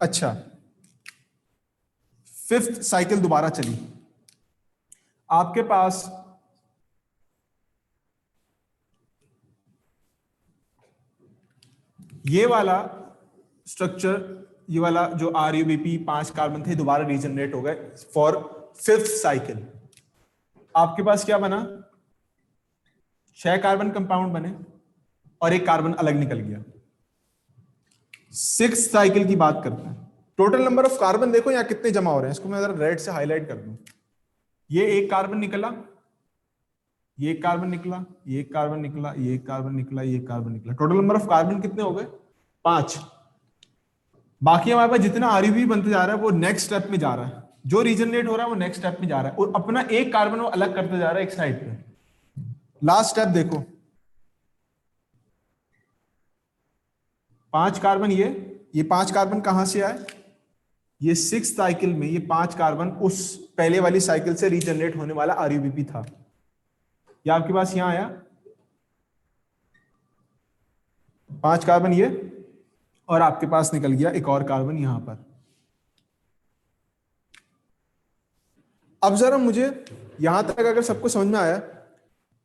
अच्छा, 5th साइकिल दोबारा चली, आपके पास ये वाला स्ट्रक्चर, ये वाला जो ReBP 5 कार्बन थे दोबारा रीजनरेट हो गए फॉर 5th साइकिल। आपके पास क्या बना, 6 कार्बन कंपाउंड बने और 1 कार्बन अलग निकल गया। 6th साइकिल की बात करते हैं। टोटल नंबर ऑफ कार्बन देखो यहां कितने जमा हो रहे हैं, इसको मैं जरा रेड से हाईलाइट कर दूं। ये 1 कार्बन निकला, ये 1 कार्बन निकला, ये 1 कार्बन निकला, ये 1 कार्बन निकला, ये 1 कार्बन निकला। टोटल नंबर ऑफ कार्बन कितने हो गए, 5। बाकी हमारे पास जितना ReBP बनते जा रहा है वो नेक्स्ट स्टेप में जा रहा है, जो रीजनरेट हो रहा है वो नेक्स्ट स्टेप में जा रहा है और अपना 1 कार्बन वो अलग करते जा रहा है एक साइड पे। लास्ट स्टेप देखो, 5 कार्बन, ये 5 कार्बन कहां से आए, ये 6th साइकिल में ये 5 कार्बन उस पहले वाली साइकिल से रीजनरेट होने वाला ReBP था। ये आपके पास यहां आया 5 कार्बन ये, और आपके पास निकल गया एक और कार्बन यहां पर। अब जरा मुझे यहां तक अगर सबको समझ में आया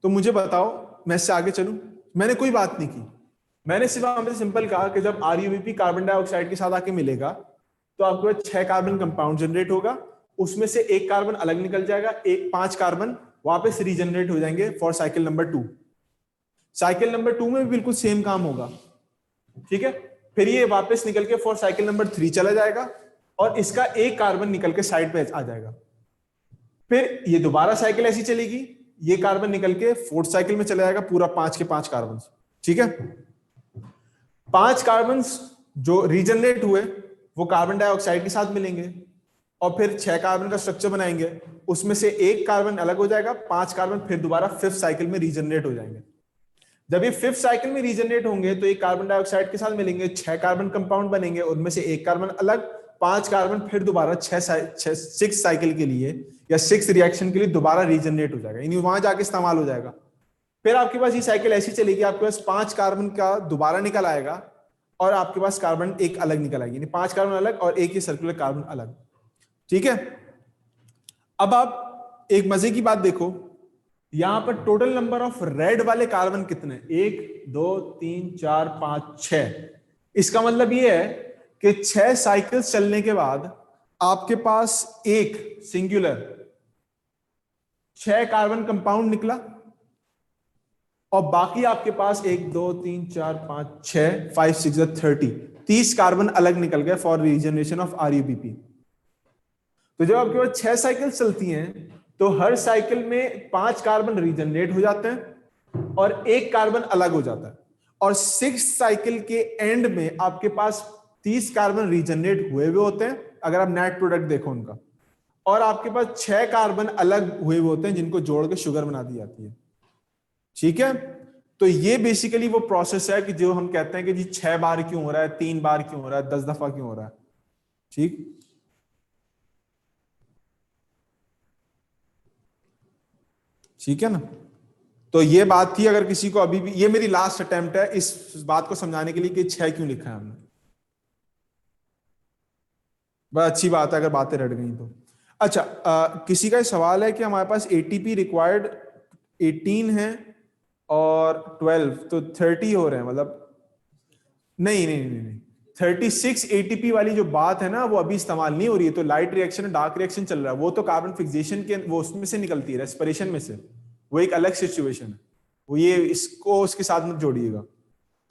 तो मुझे बताओ, मैं इससे आगे चलूं। मैंने कोई बात नहीं की, मैंने सिर्फ सिंपल कहा कि जब ReBP कार्बन डाइऑक्साइड के साथ आके मिलेगा तो आपके पास 6 कार्बन कंपाउंड जनरेट होगा, उसमें से 1 कार्बन अलग निकल जाएगा, 5 कार्बन वापस रीजनरेट हो जाएंगे for cycle number 2। Cycle number 2 में भी बिल्कुल सेम काम होगा, ठीक है। फिर ये वापस निकल के फॉर साइकिल नंबर 3 चला जाएगा और इसका 1 कार्बन निकल के साइड पे आ जाएगा। फिर ये दोबारा साइकिल ऐसी चलेगी, ये कार्बन निकल के 4th साइकिल में चला जाएगा, पूरा 5 के 5 कार्बन, ठीक है। 5 कार्बन जो रीजनरेट हुए वो कार्बन डाइऑक्साइड के साथ मिलेंगे और फिर 6 कार्बन का स्ट्रक्चर बनाएंगे, उसमें से 1 कार्बन अलग हो जाएगा, 5 कार्बन फिर दोबारा 5th साइकिल में रीजनरेट हो जाएंगे। जब ये 5th साइकिल में रीजनरेट होंगे तो ये कार्बन डाइऑक्साइड के साथ मिलेंगे, 6 कार्बन कंपाउंड बनेंगे, उनमें से 1 कार्बन अलग, 5 कार्बन फिर दोबारा 6th साइकिल के लिए या 6th रिएक्शन के लिए दोबारा रीजनरेट हो जाएगा, यानी वहां जाके इस्तेमाल हो जाएगा। फिर आपके पास ये साइकिल ऐसी चलेगी, आपके पास 5 कार्बन का दोबारा निकल आएगा और आपके पास कार्बन 1 अलग निकल आएगी, यानी 5 कार्बन अलग और 1 ही सर्कुलर कार्बन अलग, ठीक है। अब आप एक मजे की बात देखो, यहां पर टोटल नंबर ऑफ रेड वाले कार्बन कितने, 1 2 3 4 5 6। इसका मतलब ये है कि 6 साइकिल्स चलने के बाद आपके पास एक सिंगुलर 6 कार्बन कंपाउंड निकला और बाकी आपके पास 1 2 3 4 5 6 5 6 30 कार्बन अलग निकल गए फॉर रीजनरेशन ऑफ ReBP। तो जब आपके पास 6 साइकिल चलती हैं तो हर साइकिल में 5 कार्बन रीजनरेट हो जाते हैं और 1 कार्बन अलग हो जाता है, और 6th साइकिल के एंड में आपके पास 30 कार्बन रीजनरेट हुए हुए होते हैं अगर आप नेट प्रोडक्ट देखो उनका, और आपके पास 6 कार्बन अलग हुए हुए होते हैं जिनको जोड़ के शुगर बना दी जाती है, ठीक है। तो ये बेसिकली वो प्रोसेस है कि जो हम कहते हैं कि जी 6 बार क्यों हो रहा है, 3 बार क्यों हो रहा है, 10 दफा क्यों हो रहा है, ठीक। ठीक है ना। तो ये बात थी, अगर किसी को अभी भी, ये मेरी लास्ट अटेम्प्ट है इस बात को समझाने के लिए कि 6 क्यों लिखा है हमने। बस अच्छी बात है अगर बातें रट गई तो। अच्छा, किसी का सवाल है कि हमारे पास ATP रिक्वायर्ड 18 है और 12 तो 30 हो रहे हैं, मतलब नहीं नहीं नहीं नहीं 36 एटीपी वाली जो बात है ना वो अभी इस्तेमाल नहीं हो रही है। तो लाइट रिएक्शन और डार्क रिएक्शन चल रहा है, वो तो कार्बन फिक्सेशन के वो उसमें से निकलती है, रेस्पिरेशन में से। वो एक अलग सिचुएशन है, वो ये इसको उसके साथ मत जोड़िएगा।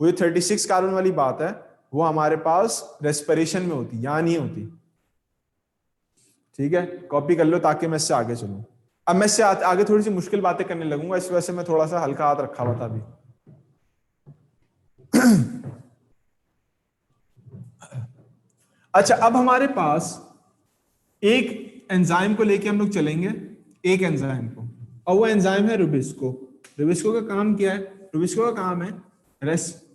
वो जो 36 कार्बन वाली बात है वो हमारे पास रेस्पिरेशन में होती, यहां नहीं होती। ठीक है, कॉपी कर लो ताकि मैं इससे आगे चलूं। अब मैं इससे आगे थोड़ी सी मुश्किल बातें करने लगूंगा, इस वजह से मैं थोड़ा सा हल्का हाथ रखा हुआ था अभी। अच्छा, अब हमारे पास एक एंजाइम को लेके हम लोग चलेंगे, एक एंजाइम को, और वो एंजाइम है रुबिस्को। रुबिस्को का काम क्या है? रुबिस्को का काम है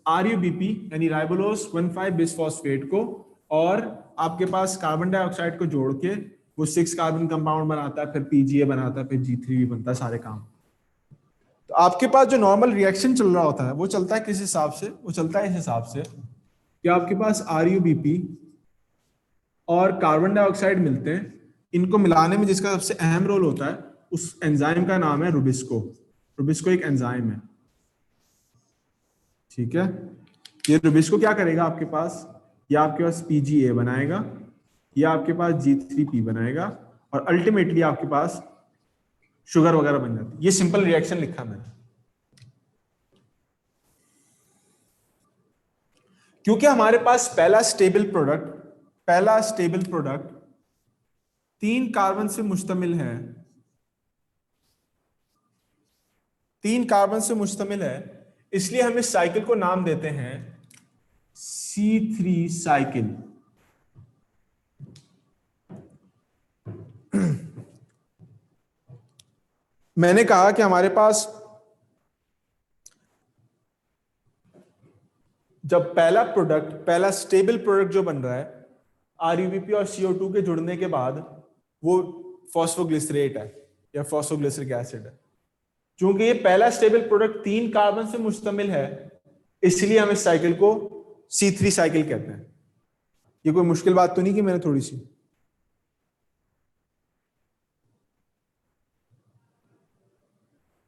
आरयूबीपी यानी राइबोलोस 1,5 बिसफॉस्फेट को और आपके पास कार्बन डाइऑक्साइड को जोड़ के वो 6 कार्बन कंपाउंड बनाता है, फिर पीजीए बनाता है, फिर G3 भी बनता है, सारे काम। तो आपके पास जो नॉर्मल रिएक्शन चल रहा होता है वो चलता है किस हिसाब से? वो चलता है इस हिसाब से कि आपके पास आरयूबीपी और कार्बन डाइऑक्साइड मिलते हैं, इनको मिलाने में जिसका सबसे अहम रोल होता है उस एंजाइम का नाम है रुबिस्को। रुबिस्को एक एंजाइम है, ठीक है। ये रुबिस्को क्या करेगा आपके पास? या आपके पास पीजीए बनाएगा, या आपके पास G3P बनाएगा, और अल्टीमेटली आपके पास शुगर वगैरह बन जाती है। ये सिंपल रिएक्शन लिखा मैंने, क्योंकि हमारे पास पहला स्टेबल प्रोडक्ट 3 कार्बन से मुश्तमिल है, 3 कार्बन से मुश्तमिल है, इसलिए हम इस साइकिल को नाम देते हैं C3 साइकिल। मैंने कहा कि हमारे पास जब पहला स्टेबल प्रोडक्ट जो बन रहा है आरयूबीपी और CO2 के जुड़ने के बाद, वो फॉस्फोग्लिसरेट है या फॉस्फोग्लिसरिक एसिड है। चूंकि ये पहला स्टेबल प्रोडक्ट 3 कार्बन से मुश्तमिल है, इसलिए हम इस साइकिल को C3 साइकिल कहते हैं। ये कोई मुश्किल बात तो नहीं कि मैंने थोड़ी सी?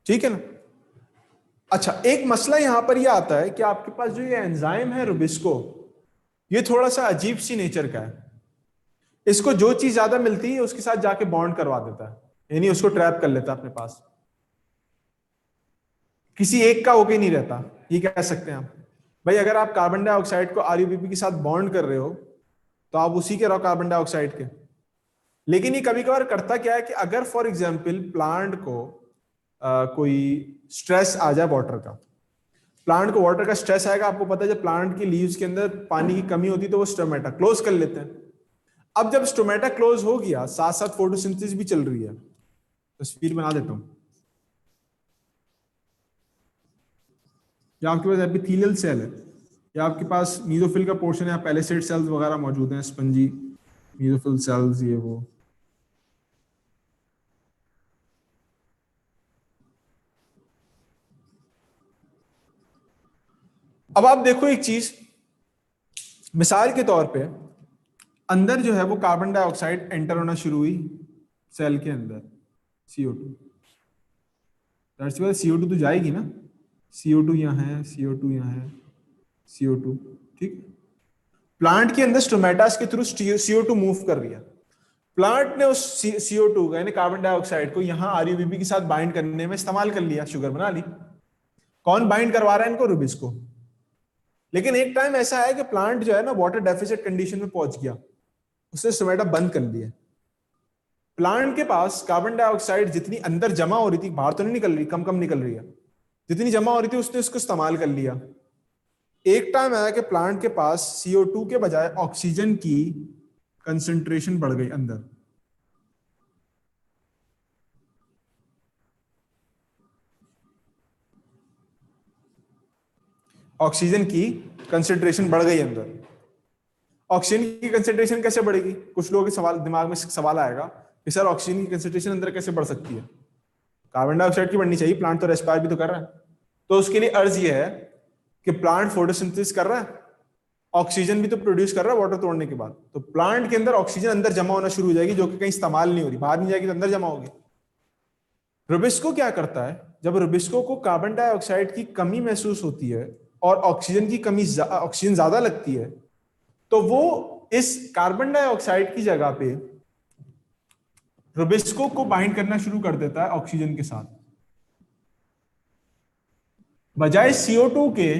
ठीक है ना? अच्छा, एक मसला यहां पर यह आता है कि आपके पास जो ये एंजाइम है रुबिस्को, ये थोड़ा सा अजीब सी नेचर का है। इसको जो चीज ज्यादा मिलती है उसके साथ जाके बॉन्ड करवा देता है, यानी उसको ट्रैप कर लेता है अपने पास, किसी एक का होके नहीं रहता। ये कह सकते हैं आप भाई, अगर आप कार्बन डाइऑक्साइड को आरयूबीपी के साथ बॉन्ड कर रहे हो तो आप उसी के रहो कार्बन डाइऑक्साइड के। लेकिन ये कभी कभार करता क्या है कि अगर फॉर एग्जाम्पल प्लांट को कोई स्ट्रेस आ जाए वाटर का, प्लांट को वाटर का स्ट्रेस आएगा, आपको पता है जब प्लांट की लीव्स के अंदर पानी की कमी होती है तो वो स्टोमेटा क्लोज कर लेते हैं। अब जब स्टोमेटा क्लोज हो गया, साथ साथ फोटोसिंथेसिस भी चल रही है, तस्वीर बना देता हूं। या आपके पास एपिथेलियल सेल है, या आपके पास मीजोफिल का पोर्शन है, पैलिसेड सेल्स वगैरह मौजूद हैं, स्पंजी मीजोफिल सेल्स, ये वो। अब आप देखो एक चीज, मिसाल के तौर पे अंदर जो है वो कार्बन डाइऑक्साइड एंटर होना शुरू हुई सेल के अंदर, CO2। CO2 तो जाएगी ना, CO2 यहाँ है, CO2 यहाँ है, CO2, ठीक। प्लांट के अंदर स्टोमेटास के थ्रू CO2 मूव कर रही है। प्लांट ने उस CO2 का यानी कार्बन डाइऑक्साइड को यहाँ आरयूबीपी के साथ बाइंड करने में इस्तेमाल कर लिया, शुगर बना ली। कौन बाइंड करवा रहा है इनको? रुबिस्को। लेकिन एक टाइम ऐसा है कि प्लांट जो है ना वाटर डेफिसिट कंडीशन में पहुंच गया, उसने स्टोमेटा बंद कर दिया। प्लांट के पास कार्बन डाइऑक्साइड जितनी अंदर जमा हो रही थी, बाहर तो नहीं निकल रही, कम कम निकल रही है, जितनी जमा हो रही थी उसने उसको इस्तेमाल कर लिया। एक टाइम आया कि प्लांट के पास CO2 के बजाय ऑक्सीजन की कंसंट्रेशन बढ़ गई अंदर। ऑक्सीजन की कंसंट्रेशन बढ़ गई अंदर। ऑक्सीजन की कंसंट्रेशन कैसे बढ़ेगी? कुछ लोगों के सवाल दिमाग में सवाल आएगा कि सर ऑक्सीजन की कंसंट्रेशन अंदर कैसे बढ़ सकती है? कार्बन डाइऑक्साइड की बढ़नी चाहिए, प्लांट तो रेस्पायर भी तो कर रहा है। तो उसके लिए अर्ज ये है कि प्लांट फोटोसिंथेसिस कर रहा है, ऑक्सीजन भी तो प्रोड्यूस कर रहा है वाटर तोड़ने के बाद, तो प्लांट के अंदर ऑक्सीजन अंदर जमा होना शुरू हो जाएगी, जो कि कहीं इस्तेमाल नहीं हो रही, बाहर नहीं जाएगी तो अंदर जमा होगी। रुबिस्को क्या करता है, जब रुबिस्को को कार्बन डाइऑक्साइड की कमी महसूस होती है और ऑक्सीजन की कमी, ऑक्सीजन ज्यादा लगती है, तो वो इस कार्बन डाइऑक्साइड की जगह पे रुबिस्को को बाइंड करना शुरू कर देता है ऑक्सीजन के साथ। बजाय CO2 के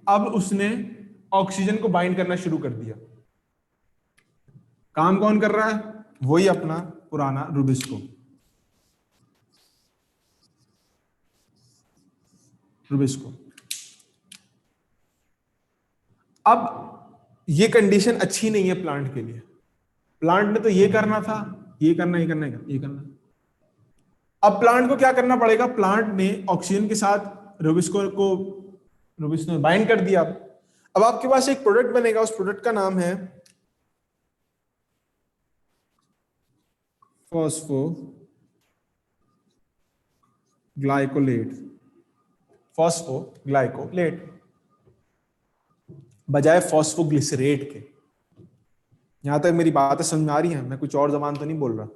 अब उसने ऑक्सीजन को बाइंड करना शुरू कर दिया। काम कौन कर रहा है? वही अपना पुराना रुबिस्को। अब ये कंडीशन अच्छी नहीं है प्लांट के लिए। प्लांट ने तो ये करना था, ये करना, ये करना, ये करना। अब प्लांट को क्या करना पड़ेगा? प्लांट ने ऑक्सीजन के साथ रुबिस्को ने बाइंड कर दिया। अब आपके पास एक प्रोडक्ट बनेगा, उस प्रोडक्ट का नाम है फॉस्फोग्लाइकोलेट बजाय फॉस्फोग्लिसरेट के। यहां तक मेरी बातें समझ में आ रही हैं? मैं कुछ और जबान तो नहीं बोल रहा।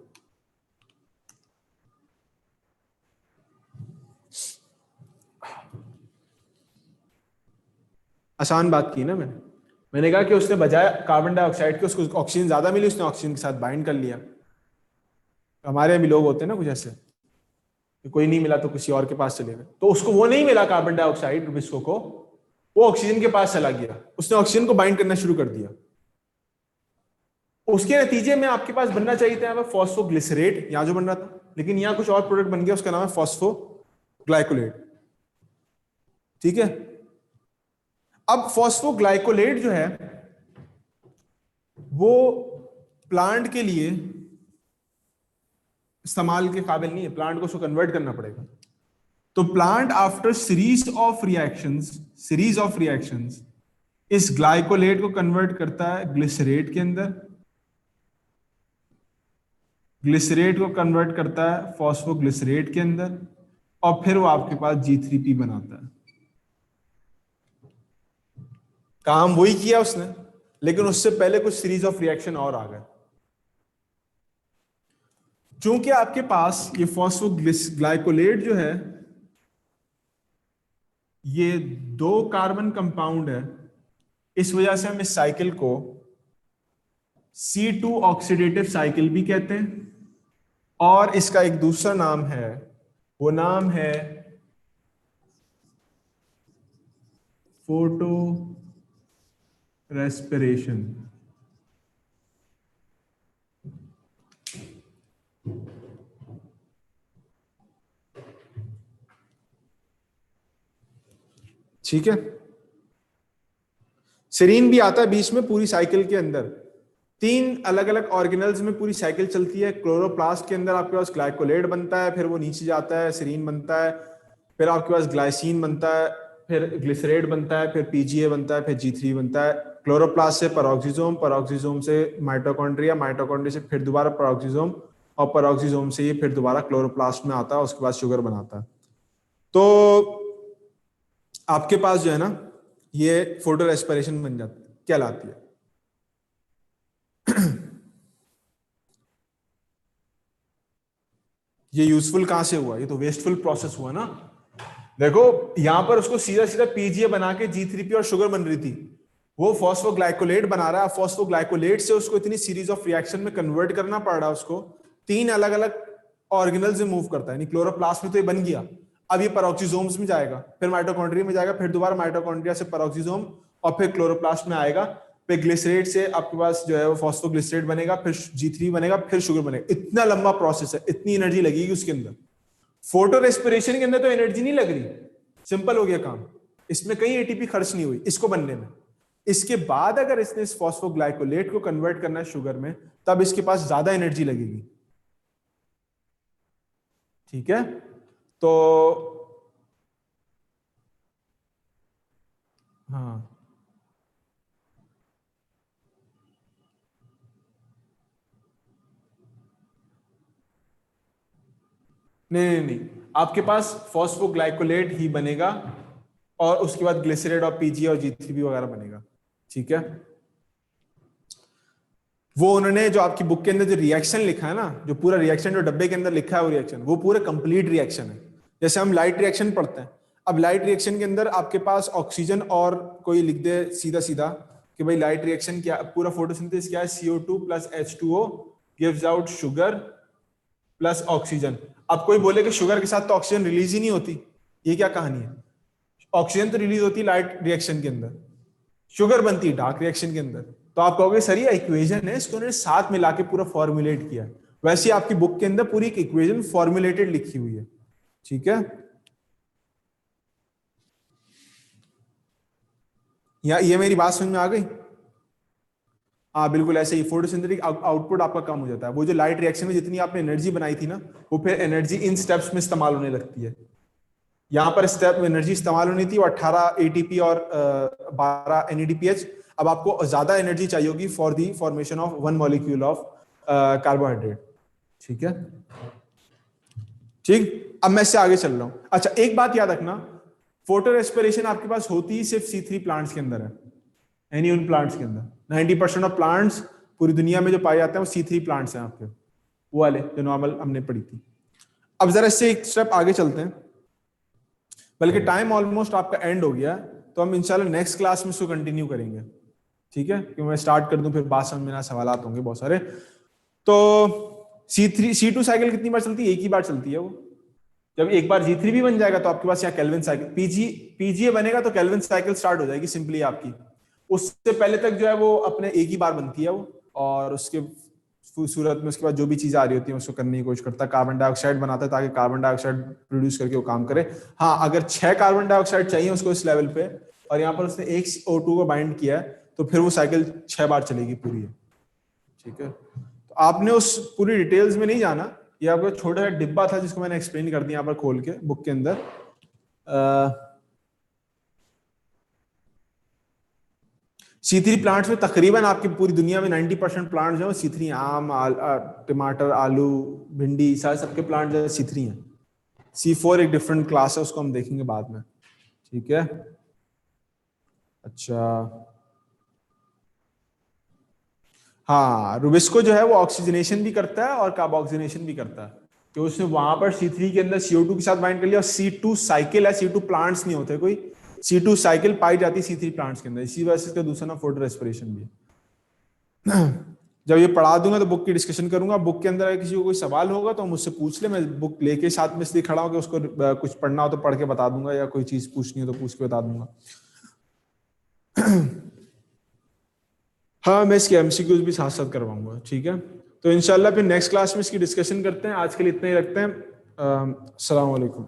आसान बात की ना मैंने कहा कि उसने बजाय कार्बन डाइऑक्साइड के उसको ऑक्सीजन ज्यादा मिली, उसने ऑक्सीजन के साथ बाइंड कर लिया। हमारे भी लोग होते हैं ना कुछ ऐसे, कोई नहीं मिला तो किसी और के पास चले गए, तो उसको वो नहीं मिला कार्बन डाइऑक्साइड रुबिस्को को, वो ऑक्सीजन के पास चला गया, उसने ऑक्सीजन को बाइंड करना शुरू कर दिया। उसके नतीजे में आपके पास बनना चाहिए था फॉस्फोग्लिसरेट, यहां जो बन रहा था, लेकिन यहां कुछ और प्रोडक्ट बन गया, उसका नाम है फॉस्फोग्लाइकोलेट। ठीक है। अब फॉस्फोग्लाइकोलेट जो है वो प्लांट के लिए इस्तेमाल के काबिल नहीं है, प्लांट को उसको कन्वर्ट करना पड़ेगा। तो plant after series of reactions इस ग्लाइकोलेट को कन्वर्ट करता है ग्लिसरेट के अंदर, ग्लिसरेट को कन्वर्ट करता है फॉस्फोग्लिसरेट के अंदर, और फिर वो आपके पास G3P बनाता है। काम वही किया उसने, लेकिन उससे पहले कुछ सीरीज ऑफ रिएक्शन और आ गए। चूंकि आपके पास ये फॉस्फोग्लाइकोलेट जो है ये 2 कार्बन कंपाउंड है, इस वजह से हम इस साइकिल को C2 ऑक्सीडेटिव साइकिल भी कहते हैं, और इसका एक दूसरा नाम है, वो नाम है फोटो रेस्पिरेशन। ठीक है। सेरीन भी आता है बीच में पूरी साइकिल के अंदर। 3 अलग अलग ऑर्गेनल्स में पूरी साइकिल चलती है। क्लोरोप्लास्ट के अंदर आपके पास ग्लाइकोलेट बनता है, फिर वो नीचे जाता है, सेरीन बनता है, फिर आपके पास ग्लाइसिन बनता है, फिर ग्लिसरेट बनता है, फिर PGA बनता है, फिर G3 बनता है। क्लोरोप्लास्ट से पेरोक्सिसोम, पेरोक्सिसोम से माइटोकॉन्ड्रिया, माइटोकॉन्ड्रिया से फिर दोबारा पेरोक्सिसोम, और पेरोक्सिसोम से ये फिर दोबारा क्लोरोप्लास्ट में आता है, उसके बाद शुगर बनाता है। तो आपके पास जो है ना ये फोटो रेस्पिरेशन बन जाती कहलाती है। ये यूजफुल कहां से हुआ? ये तो वेस्टफुल प्रोसेस हुआ ना। देखो यहां पर उसको सीधा सीधा PGA बना के G3P और शुगर बन रही थी, वो फॉस्फोग्लाइकोलेट बना रहा है। फॉस्फोग्लाइकोलेट से उसको इतनी सीरीज ऑफ रिएक्शन में कन्वर्ट करना पड़ रहा है, उसको 3 अलग अलग ऑर्गेनल्स में मूव करता है। यानी क्लोरोप्लास्ट में तो ये बन गया, अब ये पेरोक्सिसोम्स में जाएगा, फिर माइटोकॉन्ड्रिया में जाएगा, फिर दोबारा माइटोकॉन्ड्रिया से पेरोक्सिसोम, और फिर क्लोरोप्लास्ट में आएगा, फिर ग्लिसरेट से आपके पास जो है वो फॉस्फोग्लिसरेट बनेगा, फिर G3 बनेगा, फिर शुगर बनेगा। इतना लंबा प्रोसेस है, इतनी एनर्जी लगेगी उसके अंदर। फोटो रेस्पिरेशन के अंदर तो एनर्जी नहीं लग रही, सिंपल हो गया काम, इसमें कहीं ATP खर्च नहीं हुई इसको बनने में। इसके बाद अगर इसने इस फॉस्फोग्लाइकोलेट को कन्वर्ट करना है शुगर में, तब इसके पास ज्यादा एनर्जी लगेगी। ठीक है। तो हाँ, नहीं, आपके पास फॉस्फोग्लाइकोलेट ही बनेगा, और उसके बाद ग्लिसरेट और PGA और G3P वगैरह बनेगा। ठीक है। वो उन्होंने जो आपकी बुक के अंदर जो रिएक्शन लिखा है ना, जो पूरा रिएक्शन जो डब्बे के अंदर लिखा है वो रिएक्शन, वो पूरा कंप्लीट रिएक्शन है। जैसे हम लाइट रिएक्शन पढ़ते हैं, अब लाइट रिएक्शन के अंदर आपके पास ऑक्सीजन और कोई लिख दे सीधा सीधा कि भाई लाइट रिएक्शन क्या, पूरा फोटोसिंथेसिस क्या है, CO2 plus H2O gives out sugar plus oxygen. अब कोई बोले कि शुगर के साथ तो ऑक्सीजन रिलीज ही नहीं होती, ये क्या कहानी है? ऑक्सीजन तो रिलीज होती है लाइट रिएक्शन के अंदर, शुगर बनती है डार्क रिएक्शन के अंदर। तो आप कहोगे सर ये इक्वेशन है, इसको उन्होंने साथ मिला के पूरा फॉर्मुलेट किया। वैसे आपकी बुक के अंदर पूरी एक इक्वेशन फॉर्मुलेटेड लिखी हुई है, ठीक है? या ये मेरी बात समझ में आ गई? हाँ बिल्कुल ऐसे ही फोटोसिंथेटिक आउटपुट आपका कम हो जाता है। वो जो लाइट रिएक्शन में जितनी आपने एनर्जी बनाई थी ना, वो फिर एनर्जी इन स्टेप्स में इस्तेमाल होने लगती है। यहाँ पर स्टेप एनर्जी इस्तेमाल होनी थी वो 18 ATP और 12 NADPH। अब आपको ज्यादा एनर्जी चाहिए होगी for the formation of 1 molecule of carbohydrate, ठीक है? ठीक, अब मैं इससे आगे चल रहा हूं। अच्छा एक बात याद रखना, फोटो रेस्पिरेशन आपके पास होती ही सिर्फ C3 प्लांट्स के अंदर है, यानी उन प्लांट्स के अंदर 90% ऑफ प्लांट्स पूरी दुनिया में जो पाए जाते हैं वो C3 प्लांट्स हैं आपके, वो वाले जो नॉर्मल हमने पढ़ी थी। अब जरा इससे एक स्टेप आगे चलते हैं, बल्कि टाइम ऑलमोस्ट आपका एंड हो गया, तो हम इंशाल्लाह नेक्स्ट क्लास में इसको कंटिन्यू करेंगे, ठीक है? क्योंकि मैं स्टार्ट कर दूं फिर बात समझ में ना सवाल होंगे बहुत सारे। तो C2 साइकिल कितनी बार चलती है? एक ही बार चलती है वो। जब एक बार G3 भी बन जाएगा तो आपके पास यहाँ केल्विन साइकिल PGA बनेगा तो केल्विन साइकिल स्टार्ट हो जाएगी सिंपली आपकी। उससे पहले तक जो है वो अपने एक ही बार बनती है वो, और उसके सूरत में उसके बाद जो भी चीजें आ रही होती है उसको करने की कोशिश करता है, कार्बन डाइऑक्साइड बनाता है ताकि कार्बन डाइऑक्साइड प्रोड्यूस करके वो काम करे। हाँ अगर 6 कार्बन डाइऑक्साइड चाहिए उसको इस लेवल पे, और यहाँ पर उसने एक O2 को बाइंड किया है, तो फिर वो साइकिल 6 बार चलेगी पूरी, ठीक है? तो आपने उस पूरी डिटेल्स में नहीं जाना, ये आपका छोटा सा डिब्बा था जिसको मैंने एक्सप्लेन कर दिया यहाँ पर खोल के बुक के अंदर। C3 प्लांट्स में तकरीबन आपकी पूरी दुनिया में 90% प्लांट जो है C3, आम, टमाटर, आलू, भिंडी, सारे सबके प्लांट जो है C3 हैं। C4 एक डिफरेंट क्लास है, उसको हम देखेंगे बाद में, ठीक है? अच्छा हाँ, रुबिस्को जो है वो ऑक्सीजनेशन भी करता है और कार्बोक्सिलेशन भी करता है, तो उसने वहां पर C3 के अंदर CO2 के साथ बाइंड कर लिया। और C2 साइकिल है, C2 प्लांट्स नहीं होते कोई, C2 साइकिल पाई जाती है C3 प्लांट्स के अंदर, इसी वजह से इसका दूसरा नाम फोटो रेस्पिरेशन भी है। जब ये पढ़ा दूंगा तो बुक की डिस्कशन करूंगा। बुक के अंदर अगर किसी को कोई सवाल होगा तो मुझसे पूछ ले, मैं बुक लेके साथ में इसलिए खड़ा हूं कि उसको कुछ पढ़ना हो तो पढ़ के बता दूंगा, या कोई चीज पूछनी हो तो पूछ के बता दूंगा। हाँ मैं इसके MCQs भी साथ साथ करवाऊंगा, ठीक है? तो इंशाल्लाह फिर नेक्स्ट क्लास में इसकी डिस्कशन करते हैं। आज के लिए इतना ही रखते हैं। अस्सलाम वालेकुम।